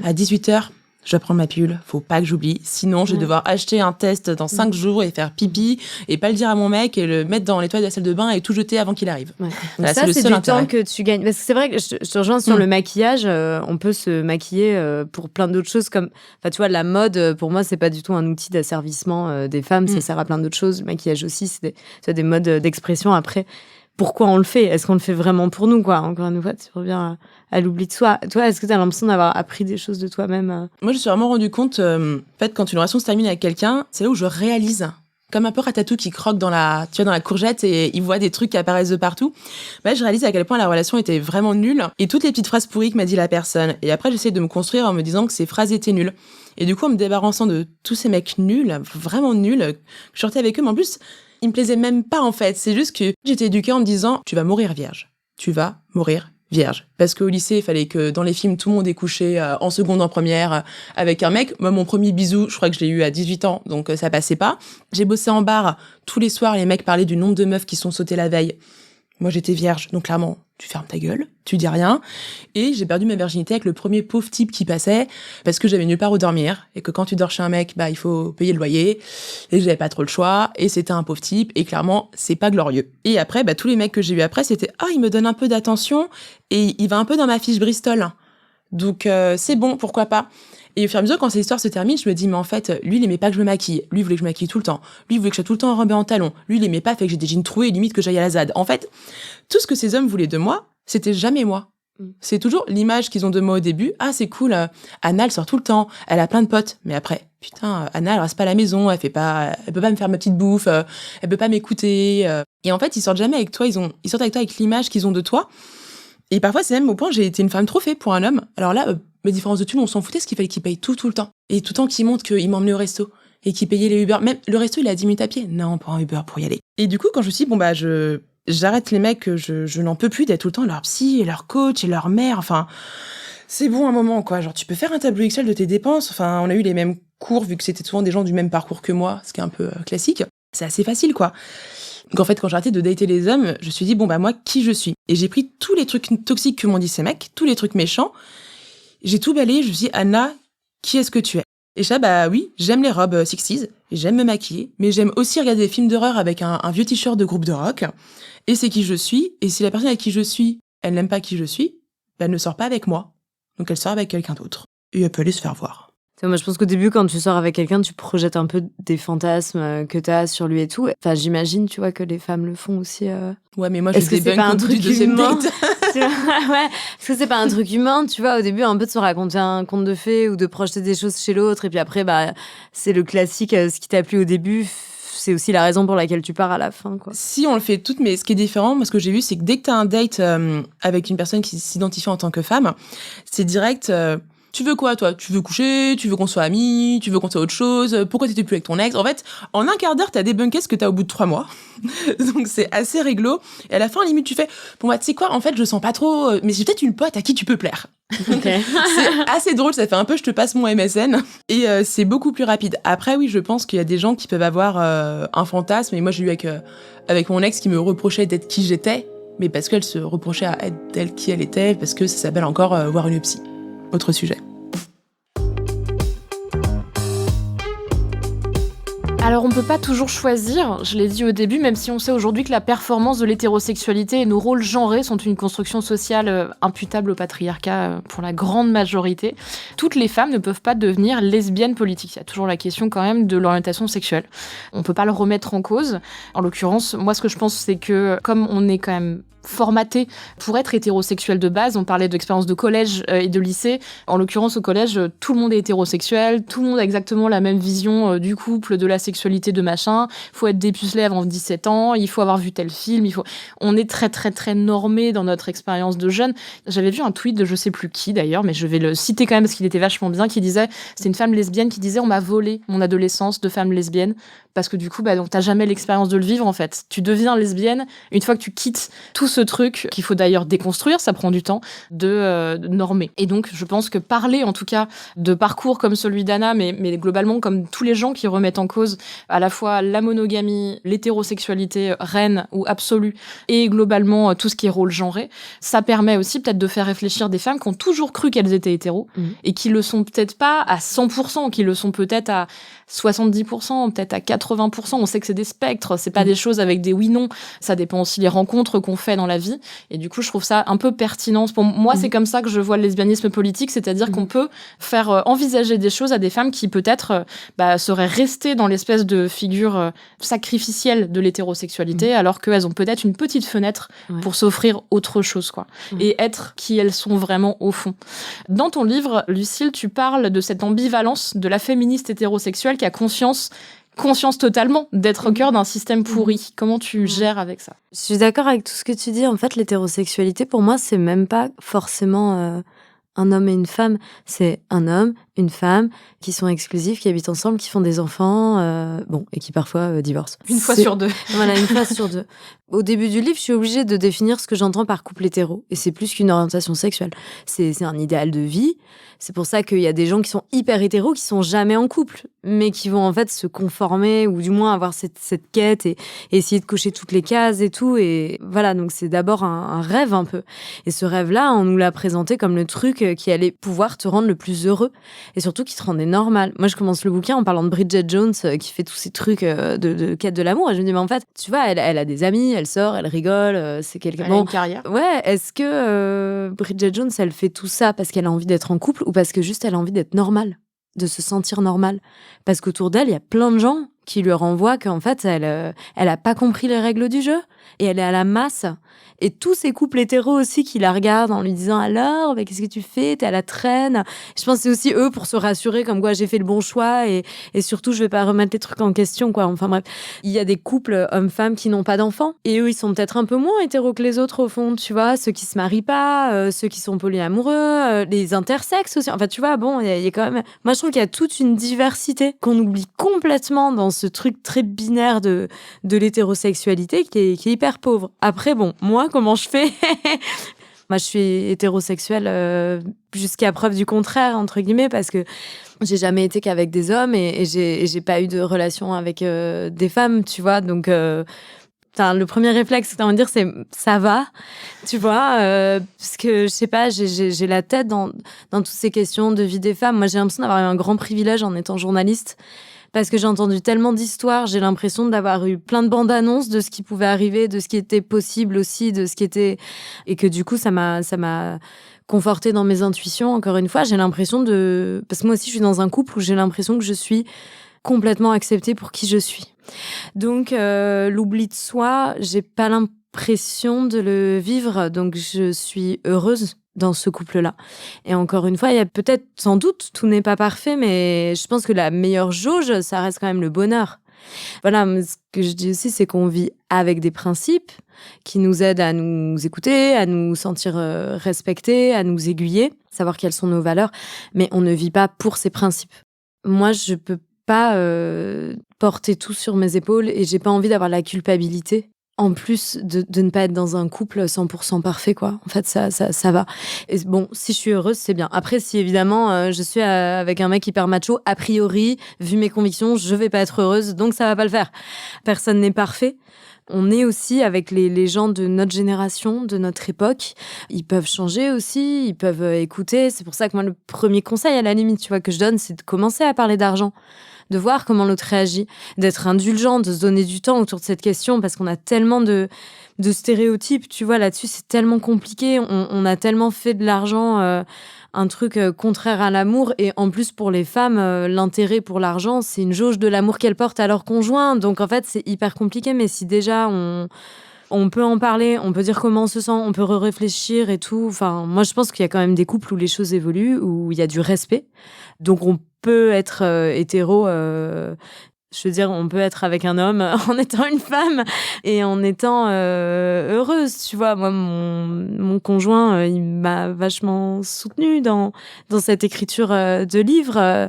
à 18h, je dois prendre ma pilule, faut pas que j'oublie, sinon je vais devoir acheter un test dans 5 jours et faire pipi et pas le dire à mon mec et le mettre dans les toilettes de la salle de bain et tout jeter avant qu'il arrive. Ouais. Donc Voilà, ça, c'est le c'est seul du intérêt. temps que tu gagnes. Parce que c'est vrai que je te rejoins sur le maquillage. On peut se maquiller pour plein d'autres choses comme, enfin, tu vois, la mode. Pour moi, c'est pas du tout un outil d'asservissement des femmes. Ça sert à plein d'autres choses. Le maquillage aussi, c'est des modes d'expression. Après, pourquoi on le fait? Est-ce qu'on le fait vraiment pour nous, quoi? Encore une fois, tu reviens à l'oubli de soi. Toi, est-ce que tu as l'impression d'avoir appris des choses de toi-même Moi, je me suis vraiment rendu compte, en fait, quand une relation se termine avec quelqu'un, c'est là où je réalise, comme un peu Ratatouille qui croque dans la courgette et il voit des trucs qui apparaissent de partout. Je réalise à quel point la relation était vraiment nulle et toutes les petites phrases pourries que m'a dit la personne. Et après, j'essaie de me construire en me disant que ces phrases étaient nulles. Et du coup, en me débarrassant de tous ces mecs nuls, vraiment nuls, je sortais avec eux, mais en plus, ils me plaisaient même pas, en fait. C'est juste que j'étais éduquée en me disant, tu vas mourir vierge. Tu vas mourir vierge. Parce qu'au lycée, il fallait que dans les films, tout le monde ait couché en seconde, en première, avec un mec. Moi, mon premier bisou, je crois que je l'ai eu à 18 ans, donc ça passait pas. J'ai bossé en bar. Tous les soirs, les mecs parlaient du nombre de meufs qui sont sautées la veille. Moi, j'étais vierge, donc clairement, tu fermes ta gueule, tu dis rien. Et j'ai perdu ma virginité avec le premier pauvre type qui passait, parce que j'avais nulle part où dormir, et que quand tu dors chez un mec, il faut payer le loyer, et j'avais pas trop le choix, et c'était un pauvre type, et clairement, c'est pas glorieux. Et après, tous les mecs que j'ai eu après, c'était « Ah, il me donne un peu d'attention, et il va un peu dans ma fiche Bristol. Donc, c'est bon, pourquoi pas ?» Et au fur et à mesure, quand cette histoire se termine, je me dis, mais en fait, lui, il aimait pas que je me maquille. Lui, il voulait que je me maquille tout le temps. Lui, il voulait que je sois tout le temps enrobée en talons. Lui, il aimait pas, fait que j'ai des jeans troués, limite que j'aille à la ZAD. En fait, tout ce que ces hommes voulaient de moi, c'était jamais moi. C'est toujours l'image qu'ils ont de moi au début. Ah, c'est cool, Anna, elle sort tout le temps. Elle a plein de potes. Mais après, putain, Anna, elle reste pas à la maison. Elle peut pas me faire ma petite bouffe. Elle peut pas m'écouter. Et en fait, ils sortent jamais avec toi. Ils sortent avec toi avec l'image qu'ils ont de toi. Et parfois, c'est même au point que j'ai été une femme trop faite pour un homme. Alors là, mes différences de thunes, on s'en foutait, ce qu'il fallait qu'il paye tout le temps. Et tout le temps qu'il montre qu'il m'emmenait au resto et qu'il payait les Uber. Même le resto, il est à 10 minutes à pied. Non, pas un Uber pour y aller. Et du coup, quand je me suis dit, j'arrête les mecs, je n'en peux plus d'être tout le temps leur psy et leur coach et leur mère. Enfin, c'est bon un moment, quoi. Genre, tu peux faire un tableau Excel de tes dépenses. Enfin, on a eu les mêmes cours, vu que c'était souvent des gens du même parcours que moi, ce qui est un peu classique. C'est assez facile, quoi. Donc en fait, quand j'ai arrêté de dater les hommes, je me suis dit, moi, qui je suis? Et j'ai pris tous les trucs toxiques que m'ont dit ces mecs, tous les trucs méchants. J'ai tout balayé, je me suis dit, Anna, qui est-ce que tu es? Et ça, oui, j'aime les robes 60s, j'aime me maquiller, mais j'aime aussi regarder des films d'horreur avec un vieux t-shirt de groupe de rock. Et c'est qui je suis. Et si la personne avec qui je suis, elle n'aime pas qui je suis, elle ne sort pas avec moi. Donc elle sort avec quelqu'un d'autre. Et elle peut aller se faire voir. Moi, je pense qu'au début, quand tu sors avec quelqu'un, tu projettes un peu des fantasmes que tu as sur lui et tout. Enfin, j'imagine, tu vois, que les femmes le font aussi. Ouais, mais moi, je Est-ce que fais c'est pas un truc humain? date. Ouais, est-ce que c'est pas un truc humain, tu vois, au début, un peu de se raconter un conte de fées ou de projeter des choses chez l'autre, et puis après, c'est le classique, ce qui t'a plu au début, c'est aussi la raison pour laquelle tu pars à la fin, quoi. Si on le fait toutes, mais ce qui est différent, moi, ce que j'ai vu, c'est que dès que t'as un date avec une personne qui s'identifie en tant que femme, c'est direct... tu veux quoi, toi? Tu veux coucher? Tu veux qu'on soit amis? Tu veux qu'on soit autre chose? Pourquoi t'étais plus avec ton ex? En fait, en un quart d'heure, t'as débunké ce que t'as au bout de 3 mois. Donc, c'est assez réglo. Et à la fin, limite, tu fais, tu sais quoi? En fait, je sens pas trop, mais j'ai peut-être une pote à qui tu peux plaire. Okay. C'est assez drôle, ça fait un peu je te passe mon MSN. Et c'est beaucoup plus rapide. Après, oui, je pense qu'il y a des gens qui peuvent avoir un fantasme. Et moi, j'ai eu avec mon ex qui me reprochait d'être qui j'étais. mais parce qu'elle se reprochait à être elle qui elle était, parce que ça s'appelle encore voir une psy. Autre sujet. Alors on peut pas toujours choisir, je l'ai dit au début, même si on sait aujourd'hui que la performance de l'hétérosexualité et nos rôles genrés sont une construction sociale imputable au patriarcat pour la grande majorité. Toutes les femmes ne peuvent pas devenir lesbiennes politiques. Il y a toujours la question quand même de l'orientation sexuelle. On peut pas le remettre en cause. En l'occurrence, moi ce que je pense c'est que comme on est quand même formaté pour être hétérosexuel de base. On parlait d'expérience de collège et de lycée. En l'occurrence, au collège, tout le monde est hétérosexuel, tout le monde a exactement la même vision du couple, de la sexualité, de machin. Il faut être dépucelé avant 17 ans, il faut avoir vu tel film, On est très, très, très normé dans notre expérience de jeune. J'avais vu un tweet de je sais plus qui d'ailleurs, mais je vais le citer quand même parce qu'il était vachement bien, qui disait, c'est une femme lesbienne qui disait « On m'a volé mon adolescence de femme lesbienne ». Parce que du coup, donc t'as jamais l'expérience de le vivre en fait. Tu deviens lesbienne une fois que tu quittes tout ce truc qu'il faut d'ailleurs déconstruire, ça prend du temps, de normer. Et donc, je pense que parler en tout cas de parcours comme celui d'Anna, mais globalement comme tous les gens qui remettent en cause à la fois la monogamie, l'hétérosexualité reine ou absolue, et globalement tout ce qui est rôle genré, ça permet aussi peut-être de faire réfléchir des femmes qui ont toujours cru qu'elles étaient hétéros et qui le sont peut-être pas à 100%, qui le sont peut-être à 70%, peut-être à 80%. On sait que c'est des spectres, c'est pas des choses avec des oui-non. Ça dépend aussi des rencontres qu'on fait dans la vie. Et du coup, je trouve ça un peu pertinent. Pour moi, c'est comme ça que je vois le lesbianisme politique, c'est-à-dire qu'on peut faire envisager des choses à des femmes qui peut-être seraient restées dans l'espèce de figure sacrificielle de l'hétérosexualité, alors qu'elles ont peut-être une petite fenêtre pour s'offrir autre chose, quoi. Et être qui elles sont vraiment au fond. Dans ton livre, Lucille, tu parles de cette ambivalence de la féministe hétérosexuelle qui a conscience totalement d'être au cœur d'un système pourri. Comment tu gères avec ça ? Je suis d'accord avec tout ce que tu dis. En fait, l'hétérosexualité, pour moi, c'est même pas forcément un homme et une femme. C'est un homme, une femme qui sont exclusifs, qui habitent ensemble, qui font des enfants, et qui parfois divorcent. Une fois sur deux. Voilà, une fois sur deux. Au début du livre, je suis obligée de définir ce que j'entends par couple hétéro. Et c'est plus qu'une orientation sexuelle. C'est un idéal de vie. C'est pour ça qu'il y a des gens qui sont hyper hétéros, qui sont jamais en couple, mais qui vont en fait se conformer, ou du moins avoir cette quête et essayer de cocher toutes les cases et tout. Et voilà, donc c'est d'abord un rêve un peu. Et ce rêve-là, on nous l'a présenté comme le truc qui allait pouvoir te rendre le plus heureux. Et surtout qui te rendait normal. Moi, je commence le bouquin en parlant de Bridget Jones qui fait tous ces trucs de quête de l'amour. Et je me dis, mais en fait, tu vois, elle a des amis, elle sort, elle rigole, c'est quelqu'un... Elle a une carrière. Ouais, est-ce que Bridget Jones, elle fait tout ça parce qu'elle a envie d'être en couple ou parce que juste elle a envie d'être normale, de se sentir normale? Parce qu'autour d'elle, il y a plein de gens qui lui renvoient qu'en fait, elle a pas compris les règles du jeu et elle est à la masse. Et tous ces couples hétéros aussi qui la regardent en lui disant « Alors, qu'est-ce que tu fais ? T'es à la traîne ?» Je pense que c'est aussi eux pour se rassurer comme quoi j'ai fait le bon choix et surtout, je vais pas remettre les trucs en question, quoi. Enfin bref, il y a des couples hommes-femmes qui n'ont pas d'enfants et eux, ils sont peut-être un peu moins hétéros que les autres au fond, tu vois, ceux qui se marient pas, ceux qui sont polyamoureux, les intersexes aussi. Enfin, tu vois, bon, il y a quand même... Moi, je trouve qu'il y a toute une diversité qu'on oublie complètement dans ce truc très binaire de l'hétérosexualité qui est hyper pauvre. Après, bon, moi, comment je fais? Moi, je suis hétérosexuelle jusqu'à preuve du contraire, entre guillemets, parce que j'ai jamais été qu'avec des hommes et j'ai pas eu de relation avec des femmes, tu vois. Donc, le premier réflexe que t'as envie de dire, c'est ça va, tu vois, parce que je sais pas, j'ai la tête dans toutes ces questions de vie des femmes. Moi, j'ai l'impression d'avoir eu un grand privilège en étant journaliste. Parce que j'ai entendu tellement d'histoires, j'ai l'impression d'avoir eu plein de bandes annonces de ce qui pouvait arriver, de ce qui était possible aussi, de ce qui était... Et que du coup, ça m'a confortée dans mes intuitions. Encore une fois, j'ai l'impression de... Parce que moi aussi, je suis dans un couple où j'ai l'impression que je suis complètement acceptée pour qui je suis. Donc, l'oubli de soi, j'ai pas l'impression de le vivre, donc je suis heureuse dans ce couple-là. Et encore une fois, il y a peut-être, sans doute, tout n'est pas parfait, mais je pense que la meilleure jauge, ça reste quand même le bonheur. Voilà, ce que je dis aussi, c'est qu'on vit avec des principes qui nous aident à nous écouter, à nous sentir respectés, à nous aiguiller, savoir quelles sont nos valeurs, mais on ne vit pas pour ces principes. Moi, je peux pas porter tout sur mes épaules et j'ai pas envie d'avoir la culpabilité. En plus de ne pas être dans un couple 100% parfait, quoi. En fait, ça va. Et bon, si je suis heureuse, c'est bien. Après, si évidemment, je suis avec un mec hyper macho, a priori, vu mes convictions, je vais pas être heureuse, donc ça va pas le faire. Personne n'est parfait. On est aussi avec les gens de notre génération, de notre époque. Ils peuvent changer aussi, ils peuvent écouter. C'est pour ça que moi, le premier conseil, à la limite, tu vois, que je donne, c'est de commencer à parler d'argent, de voir comment l'autre réagit, d'être indulgent, de se donner du temps autour de cette question, parce qu'on a tellement de stéréotypes, tu vois, là-dessus, c'est tellement compliqué. On a tellement fait de l'argent un truc contraire à l'amour. Et en plus, pour les femmes, l'intérêt pour l'argent, c'est une jauge de l'amour qu'elles portent à leur conjoint. Donc, en fait, c'est hyper compliqué. Mais si déjà, on peut en parler, on peut dire comment on se sent, on peut réfléchir et tout. Enfin, moi, je pense qu'il y a quand même des couples où les choses évoluent, où il y a du respect. Donc, on peut être hétéro... je veux dire, on peut être avec un homme en étant une femme et en étant heureuse, tu vois. Moi, mon conjoint, il m'a vachement soutenue dans cette écriture de livre.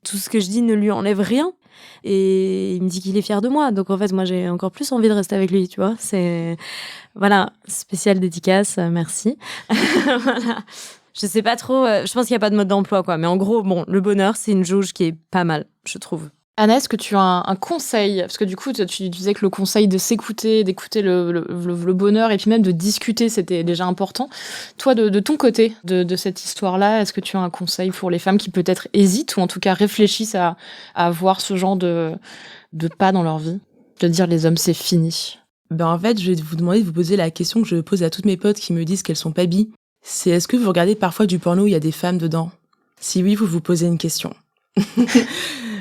Tout ce que je dis ne lui enlève rien. Et il me dit qu'il est fier de moi. Donc, en fait, moi, j'ai encore plus envie de rester avec lui, tu vois. C'est... Voilà, spéciale dédicace, merci. Voilà. Je sais pas trop, je pense qu'il n'y a pas de mode d'emploi, quoi. Mais en gros, bon, le bonheur, c'est une jauge qui est pas mal, je trouve. Anna, est-ce que tu as un conseil? Parce que du coup, tu disais que le conseil de s'écouter, d'écouter le bonheur et puis même de discuter, c'était déjà important. Toi, de ton côté, de cette histoire-là, est-ce que tu as un conseil pour les femmes qui peut-être hésitent ou en tout cas réfléchissent à avoir ce genre de pas dans leur vie? De dire les hommes, c'est fini. En fait, je vais vous demander de vous poser la question que je pose à toutes mes potes qui me disent qu'elles sont pas bi. C'est est-ce que vous regardez parfois du porno où il y a des femmes dedans? Si oui, vous vous posez une question.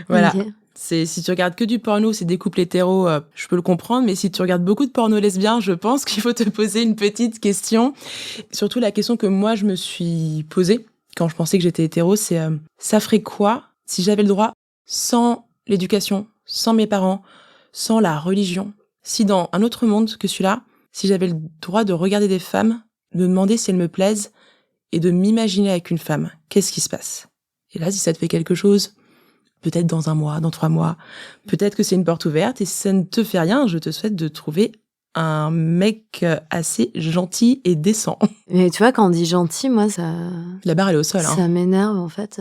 Voilà. Okay. Si tu regardes que du porno, c'est des couples hétéros, je peux le comprendre, mais si tu regardes beaucoup de porno lesbien, je pense qu'il faut te poser une petite question. Surtout la question que moi, je me suis posée quand je pensais que j'étais hétéro, c'est ça ferait quoi si j'avais le droit, sans l'éducation, sans mes parents, sans la religion, si dans un autre monde que celui-là, si j'avais le droit de regarder des femmes, de me demander si elles me plaisent et de m'imaginer avec une femme, qu'est-ce qui se passe? Et là, si ça te fait quelque chose, peut-être dans 1 mois, dans 3 mois, peut-être que c'est une porte ouverte, et si ça ne te fait rien, je te souhaite de trouver un mec assez gentil et décent. Mais tu vois, quand on dit gentil, moi, ça... La barre, elle est au sol. Ça m'énerve, en fait.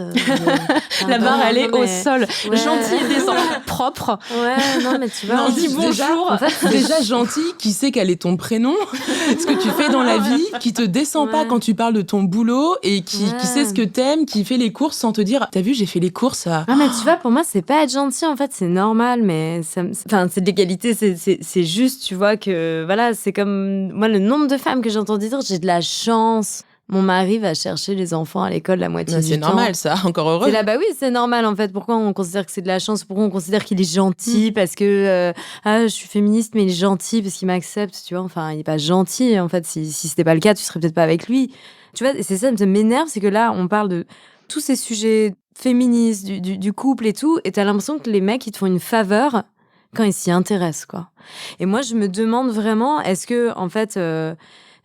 La barre, elle est au sol. Ouais. Gentil et décent. Propre. Ouais, non, mais tu vois... Non, on dit bonjour. En fait, déjà gentil, qui sait quel est ton prénom, ce que tu fais dans la vie, qui te descend pas quand tu parles de ton boulot, et qui sait ce que t'aimes, qui fait les courses sans te dire « T'as vu, j'ai fait les courses à... » Ah, mais tu vois, pour moi, c'est pas être gentil, en fait, c'est normal, mais... Enfin, c'est de l'égalité, c'est juste, tu vois, que... Voilà, c'est comme... Moi, le nombre de femmes que j'ai entendu dire, j'ai de la chance. Mon mari va chercher les enfants à l'école la moitié du temps. C'est normal, ça, encore heureux. C'est là, bah oui, c'est normal, en fait. Pourquoi on considère que c'est de la chance? Pourquoi on considère qu'il est gentil? Parce que, je suis féministe, mais il est gentil parce qu'il m'accepte, tu vois. Enfin, il est pas gentil, en fait. Si c'était pas le cas, tu serais peut-être pas avec lui. Tu vois, c'est ça, ça m'énerve, c'est que là, on parle de tous ces sujets féministes, du couple et tout, et t'as l'impression que les mecs, ils te font une faveur quand ils s'y intéressent, quoi. Et moi, je me demande vraiment, est-ce que, en fait,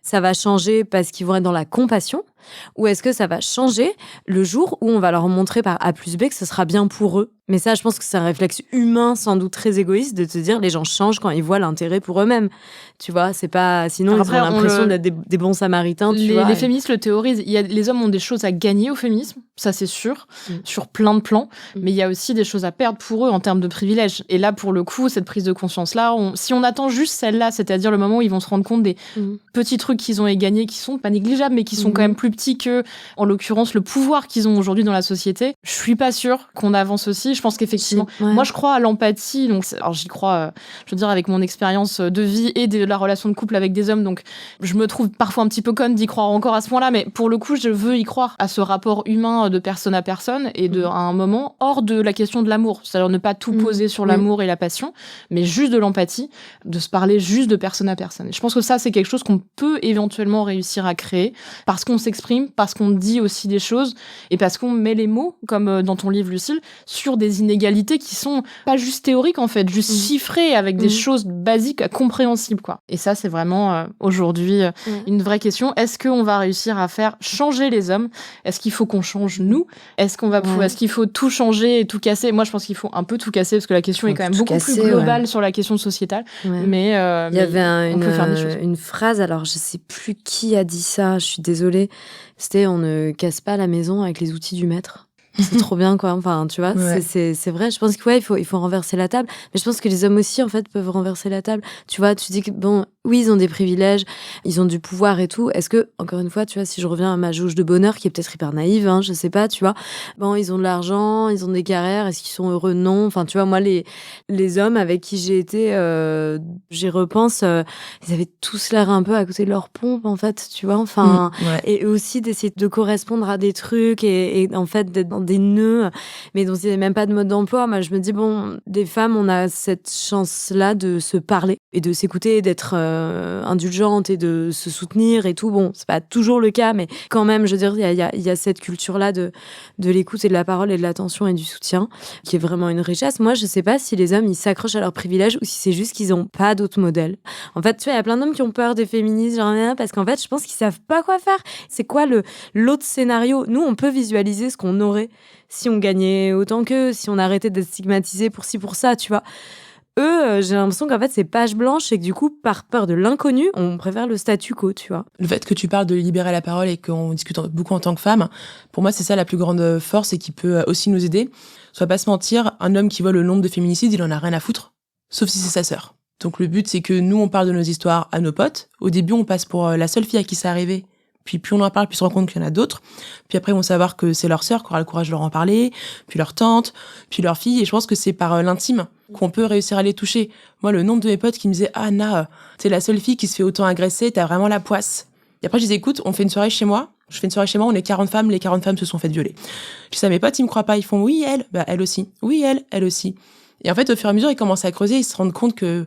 ça va changer parce qu'ils vont être dans la compassion, ou est-ce que ça va changer le jour où on va leur montrer par A plus B que ce sera bien pour eux? Mais ça, je pense que c'est un réflexe humain, sans doute très égoïste, de te dire les gens changent quand ils voient l'intérêt pour eux-mêmes. Tu vois, c'est pas... Sinon, après, ils ont l'impression d'être des bons samaritains, tu vois. Les féministes le théorisent. Les hommes ont des choses à gagner au féminisme, ça c'est sûr, sur plein de plans, mais il y a aussi des choses à perdre pour eux en termes de privilèges. Et là, pour le coup, cette prise de conscience-là, si on attend juste celle-là, c'est-à-dire le moment où ils vont se rendre compte des petits trucs qu'ils ont à gagner, qui sont pas négligeables, mais qui sont quand même plus petits que, en l'occurrence, le pouvoir qu'ils ont aujourd'hui dans la société, je suis pas sûre qu'on avance aussi. Je pense qu'effectivement, moi je crois à l'empathie, donc alors j'y crois, je veux dire, avec mon expérience de vie et de la relation de couple avec des hommes, donc je me trouve parfois un petit peu conne d'y croire encore à ce point-là, mais pour le coup, je veux y croire à ce rapport humain de personne à personne et à un moment hors de la question de l'amour, c'est-à-dire ne pas tout poser sur l'amour et la passion, mais juste de l'empathie, de se parler juste de personne à personne. Et je pense que ça, c'est quelque chose qu'on peut éventuellement réussir à créer parce qu'on s'exprime, parce qu'on dit aussi des choses et parce qu'on met les mots, comme dans ton livre, Lucille, sur des inégalités qui sont pas juste théoriques, en fait, juste chiffrées avec des choses basiques, compréhensibles, quoi. Et ça, c'est vraiment aujourd'hui une vraie question. Est-ce qu'on va réussir à faire changer les hommes? Est-ce qu'il faut qu'on change nous? Est-ce qu'il faut tout changer et tout casser? Moi, je pense qu'il faut un peu tout casser parce que la question est quand même beaucoup plus globale sur la question sociétale. Mais il y avait on peut faire des choses. Une phrase, alors je sais plus qui a dit ça, je suis désolée. C'était on ne casse pas la maison avec les outils du maître. C'est trop bien, quoi. Enfin, tu vois, Ouais. c'est vrai. Je pense que, ouais, il faut renverser la table. Mais je pense que les hommes aussi, en fait, peuvent renverser la table. Tu vois, tu dis que, bon, oui, ils ont des privilèges, ils ont du pouvoir et tout. Est-ce que, encore une fois, tu vois, si je reviens à ma jauge de bonheur, qui est peut-être hyper naïve, je sais pas, tu vois. Bon, ils ont de l'argent, ils ont des carrières, est-ce qu'ils sont heureux? Non. Enfin, tu vois, moi, les hommes avec qui j'ai été, j'y repense, ils avaient tous l'air un peu à côté de leur pompe, en fait, tu vois. Enfin, Ouais. et aussi d'essayer de correspondre à des trucs et en fait d'être dans des nœuds, mais dont il n'y avait même pas de mode d'emploi. Moi, je me dis, bon, des femmes, on a cette chance-là de se parler et de s'écouter, d'être indulgente et de se soutenir et tout. Bon, c'est pas toujours le cas, mais quand même, je veux dire, il y a cette culture-là de l'écoute et de la parole et de l'attention et du soutien qui est vraiment une richesse. Moi, je sais pas si les hommes, ils s'accrochent à leurs privilèges ou si c'est juste qu'ils ont pas d'autres modèles. En fait, tu vois, il y a plein d'hommes qui ont peur des féministes, genre, parce qu'en fait, je pense qu'ils savent pas quoi faire. C'est quoi l'autre scénario? Nous, on peut visualiser ce qu'on aurait si on gagnait autant qu'eux, si on arrêtait d'être stigmatisés pour ci, pour ça, tu vois. Eux, j'ai l'impression qu'en fait, c'est page blanche et que du coup, par peur de l'inconnu, on préfère le statu quo, tu vois. Le fait que tu parles de libérer la parole et qu'on discute beaucoup en tant que femme, pour moi, c'est ça la plus grande force et qui peut aussi nous aider. On va pas se mentir, un homme qui voit le nombre de féminicides, il en a rien à foutre, sauf si c'est sa sœur. Donc le but, c'est que nous, on parle de nos histoires à nos potes. Au début, on passe pour la seule fille à qui c'est arrivé. Puis plus on en parle, plus on se rend compte qu'il y en a d'autres. Puis après, ils vont savoir que c'est leur sœur qui aura le courage de leur en parler, puis leur tante, puis leur fille. Et je pense que c'est par l'intime qu'on peut réussir à les toucher. Moi, le nombre de mes potes qui me disaient « Ah, Anna, t'es la seule fille qui se fait autant agresser, t'as vraiment la poisse. » Et après, je disais « Écoute, on fait une soirée chez moi. Je fais une soirée chez moi, on est 40 femmes, les 40 femmes se sont faites violer. » Je dis ça à mes potes, ils me croient pas. Ils font « Oui, elle. » Bah, elle aussi. « Oui, elle aussi. » Et en fait, au fur et à mesure, ils commencent à creuser, ils se rendent compte que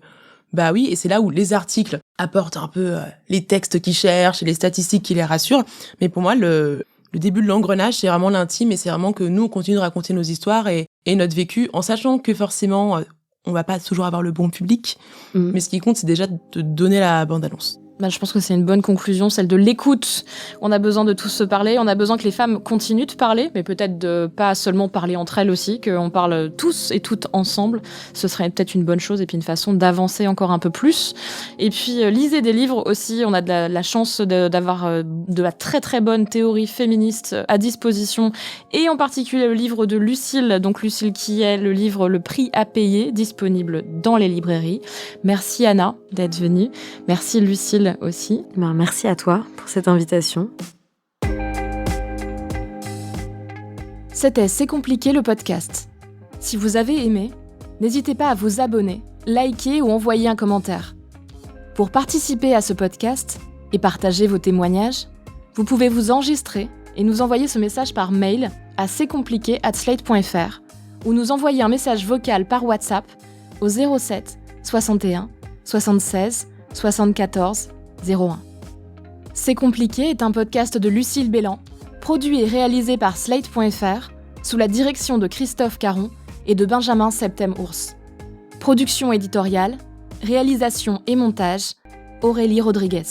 bah oui, et c'est là où les articles apportent un peu les textes qu'ils cherchent et les statistiques qui les rassurent. Mais pour moi, le début de l'engrenage, c'est vraiment l'intime et c'est vraiment que nous, on continue de raconter nos histoires et notre vécu, en sachant que forcément, on va pas toujours avoir le bon public. Mais ce qui compte, c'est déjà de donner la bande-annonce. Je pense que c'est une bonne conclusion, celle de l'écoute. On a besoin de tous se parler, on a besoin que les femmes continuent de parler, mais peut-être de pas seulement parler entre elles aussi, qu'on parle tous et toutes ensemble. Ce serait peut-être une bonne chose et puis une façon d'avancer encore un peu plus. Et puis lisez des livres aussi, on a de la chance d'avoir de la très très bonne théorie féministe à disposition, et en particulier le livre de Lucille, donc Lucille qui est le livre Le Prix à payer, disponible dans les librairies. Merci Anna d'être venue, merci Lucille aussi. Merci à toi pour cette invitation. C'était C'est compliqué le podcast. Si vous avez aimé, n'hésitez pas à vous abonner, liker ou envoyer un commentaire. Pour participer à ce podcast et partager vos témoignages, vous pouvez vous enregistrer et nous envoyer ce message par mail à c'estcompliqué@slate.fr ou nous envoyer un message vocal par WhatsApp au 07 61 76 74 01. C'est compliqué est un podcast de Lucille Bélan, produit et réalisé par Slate.fr, sous la direction de Christophe Caron et de Benjamin Septem-Ours. Production éditoriale, réalisation et montage, Aurélie Rodriguez.